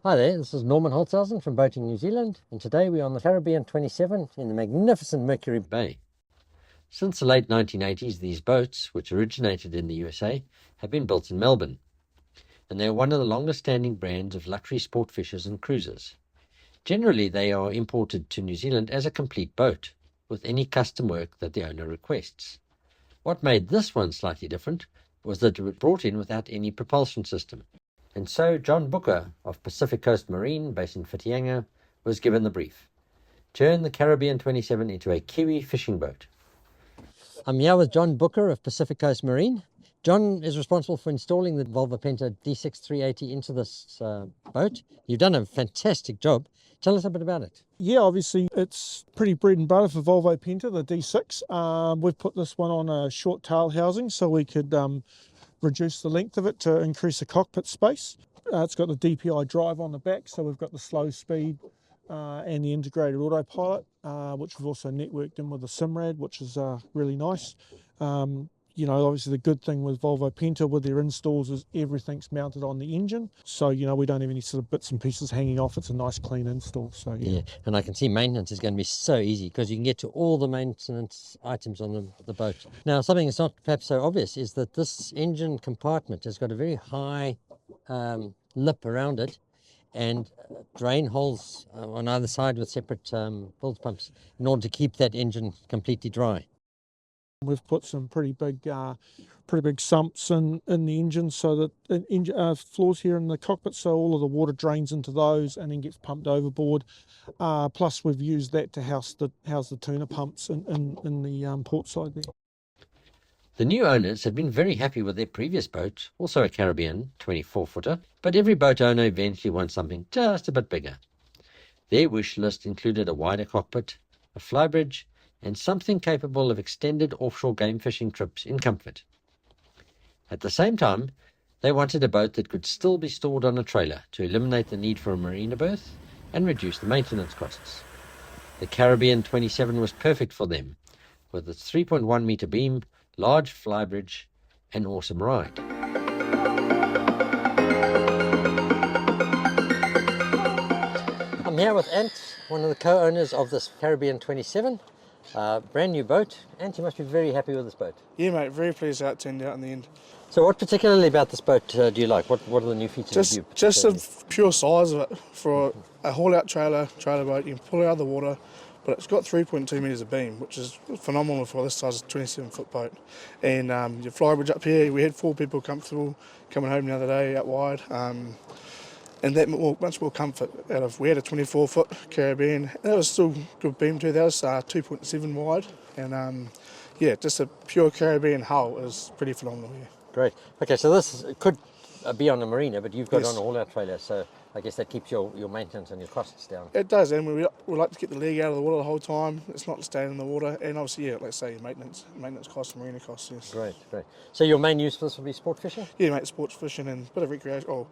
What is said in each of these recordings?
Hi there, this is Norman Holtzhausen from Boating New Zealand, and today we're on the Caribbean 27 in the magnificent Mercury Bay. Since the late 1980s, these boats, which originated in the USA, have been built in Melbourne, and they are one of the longest standing brands of luxury sport fishers and cruisers. Generally, they are imported to New Zealand as a complete boat, with any custom work that the owner requests. What made this one slightly different was that it was brought in without any propulsion system. And so John Booker of Pacific Coast Marine, based in Whitianga, was given the brief. Turn the Caribbean 27 into a Kiwi fishing boat. I'm here with John Booker of Pacific Coast Marine. John is responsible for installing the Volvo Penta D6 380 into this boat. You've done a fantastic job. Tell us a bit about it. Yeah, obviously it's pretty bread and butter for Volvo Penta, the D6. We've put this one on a short tail housing so we could reduce the length of it to increase the cockpit space. It's got the DPI drive on the back, so we've got the slow speed and the integrated autopilot, which we've also networked in with the SIMRAD, which is really nice. Obviously the good thing with Volvo Penta with their installs is everything's mounted on the engine. So, we don't have any sort of bits and pieces hanging off. It's a nice clean install. So, yeah. And I can see maintenance is going to be so easy because you can get to all the maintenance items on the boat. Now, something that's not perhaps so obvious is that this engine compartment has got a very high lip around it and drain holes on either side with separate bilge pumps in order to keep that engine completely dry. We've put some pretty big sumps in the engine so that floors here in the cockpit, so all of the water drains into those and then gets pumped overboard. Plus, we've used that to house the tuna pumps in the port side there. The new owners had been very happy with their previous boat, also a Caribbean 24-footer, but every boat owner eventually wants something just a bit bigger. Their wish list included a wider cockpit, a flybridge, and something capable of extended offshore game fishing trips in comfort. At the same time, they wanted a boat that could still be stored on a trailer to eliminate the need for a marina berth and reduce the maintenance costs. The Caribbean 27 was perfect for them, with its 3.1 meter beam, large flybridge, and awesome ride. I'm here with Ant, one of the co-owners of this Caribbean 27. Brand new boat, and you must be very happy with this boat. Yeah, mate, very pleased how it turned out in the end. So what particularly about this boat do you like? What are the new features? Just the pure size of it. For a haul-out trailer boat, you can pull it out of the water, but it's got 3.2 metres of beam, which is phenomenal for this size 27-foot boat. And your flybridge up here, we had 4 people comfortable coming home the other day out wide. And that much more comfort out of. We had a 24-foot Caribbean. That was still good beam too. That was 2.7 wide, and just a pure Caribbean hull is pretty phenomenal. Yeah. Great. Okay, so this could be on a marina, but you've got Yes. it on a haul-out trailer, so I guess that keeps your maintenance and your costs down. It does, and we like to get the leg out of the water the whole time. It's not staying in the water, and obviously, let's say maintenance costs, marina costs. Yes. Great. So your main use for this will be sport fishing? Yeah, mate, sports fishing and a bit of recreation.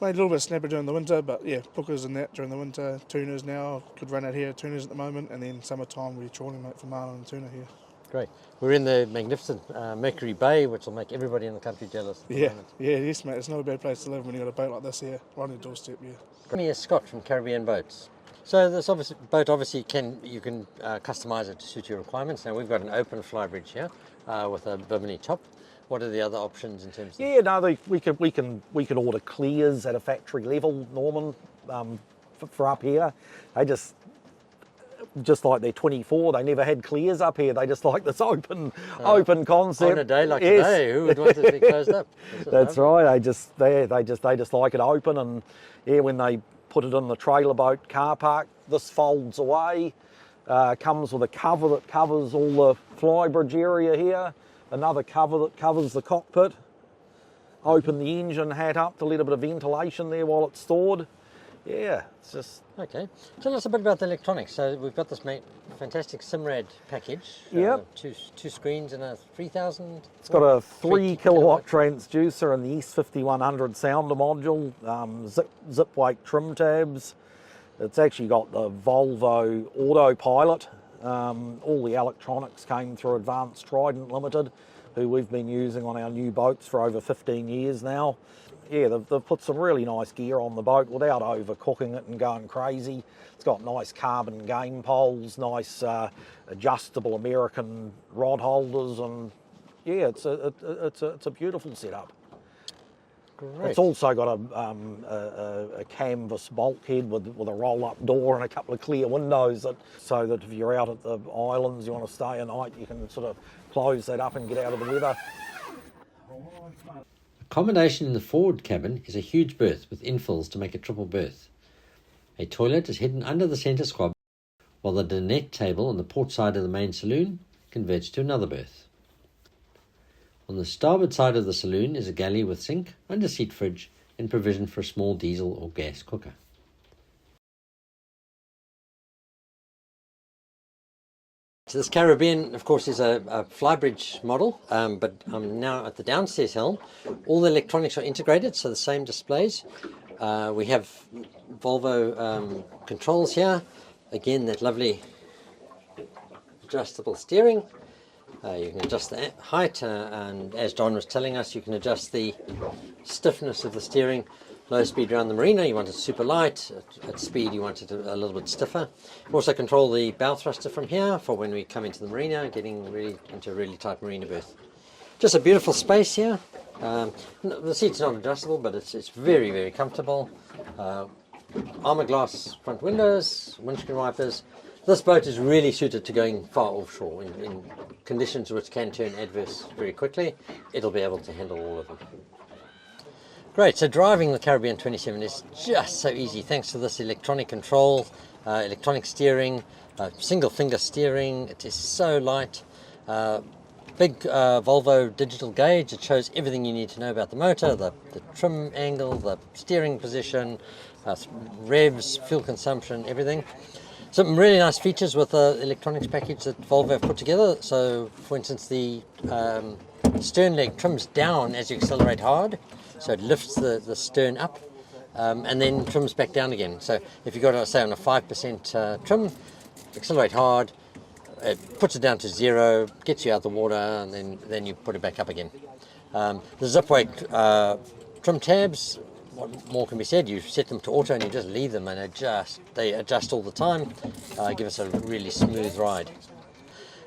Made a little bit of snapper during the winter, but yeah, hookers and that during the winter. Tuners now, could run out here, tuners at the moment, and then summertime we're trawling, mate, for marlin and tuna here. Great. We're in the magnificent Mercury Bay, which will make everybody in the country jealous. Yes, mate, it's not a bad place to live when you've got a boat like this here, right on your doorstep, yeah. Me is Scott from Caribbean Boats. So this boat obviously you can customise it to suit your requirements. Now we've got an open flybridge here with a bimini top. What are the other options in terms of? Yeah, no, we could order clears at a factory level, Norman, for up here. They just like their 24, they never had clears up here. They just like this open concept. On a day like today, who would want it to be closed up? That's right. They just like it open, and when they put it in the trailer boat car park, this folds away. Comes with a cover that covers all the flybridge area here. Another cover that covers the cockpit. Open the engine hat up to let a bit of ventilation there while it's stored. Yeah, it's just... Okay. Tell us a bit about the electronics. So we've got this fantastic SIMRAD package. Yep. Two screens and a 3,000... It's got a 3 kilowatt transducer and the S5100 sounder module, zip weight trim tabs. It's actually got the Volvo autopilot. All the electronics came through Advanced Trident Limited, who we've been using on our new boats for over 15 years now. yeah, they've put some really nice gear on the boat without overcooking it and going crazy. It's got nice carbon game poles, nice adjustable American rod holders, and yeah, it's a beautiful setup. Great. It's also got a canvas bulkhead with a roll-up door and a couple of clear windows, so that if you're out at the islands, you want to stay a night, you can sort of close that up and get out of the weather. Accommodation in the forward cabin is a huge berth with infills to make a triple berth. A toilet is hidden under the centre squab, while the dinette table on the port side of the main saloon converts to another berth. On the starboard side of the saloon is a galley with sink, under-seat fridge, and provision for a small diesel or gas cooker. So this Caribbean, of course, is a Flybridge model, but I'm now at the downstairs helm. All the electronics are integrated, so the same displays. We have Volvo controls here. Again, that lovely adjustable steering. You can adjust the height, and as Don was telling us, you can adjust the stiffness of the steering. Low speed around the marina, you want it super light. At speed, you want it a little bit stiffer. You also control the bow thruster from here for when we come into the marina, getting really into a really tight marina berth. Just a beautiful space here. The seat's not adjustable, but it's very, very comfortable. Armour glass front windows, windscreen wipers. This boat is really suited to going far offshore in conditions which can turn adverse very quickly. It'll be able to handle all of them. Great, so driving the Caribbean 27 is just so easy thanks to this electronic control, electronic steering, single finger steering. It is so light. Big Volvo digital gauge. It shows everything you need to know about the motor, the trim angle, the steering position, revs, fuel consumption, everything. Some really nice features with the electronics package that Volvo have put together. So, for instance, the stern leg trims down as you accelerate hard. So it lifts the stern up and then trims back down again. So if you've got, say, on a 5% trim, accelerate hard, it puts it down to 0, gets you out of the water, and then you put it back up again. The zip weight trim tabs, what more can be said? You set them to auto and you just leave them and they adjust all the time, give us a really smooth ride.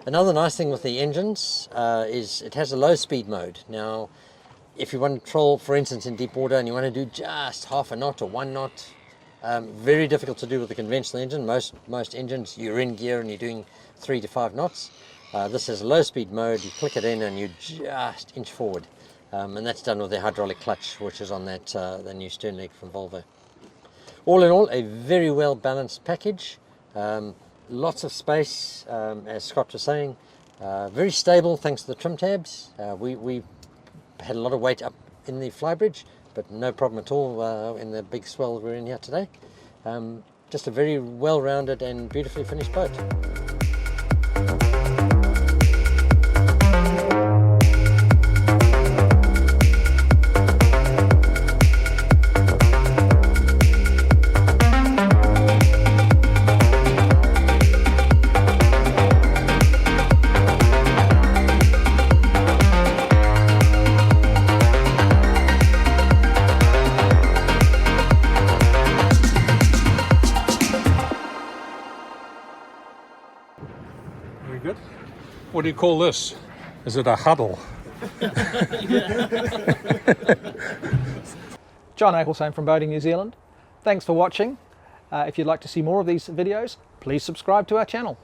Another nice thing with the engines is it has a low speed mode. Now, if you want to troll, for instance, in deep water and you want to do just half a knot or 1 knot, very difficult to do with the conventional engine. Most engines, you're in gear and you're doing 3 to 5 knots. This is a low speed mode. You click it in and you just inch forward. And that's done with the hydraulic clutch, which is on that the new stern leg from Volvo. All in all, a very well balanced package. Lots of space, as Scott was saying. Very stable thanks to the trim tabs. We had a lot of weight up in the Flybridge, but no problem at all in the big swell we're in here today. Just a very well-rounded and beautifully finished boat. Very good. What do you call this? Is it a huddle? John Ecclestone from Boating New Zealand. Thanks for watching. If you'd like to see more of these videos, please subscribe to our channel.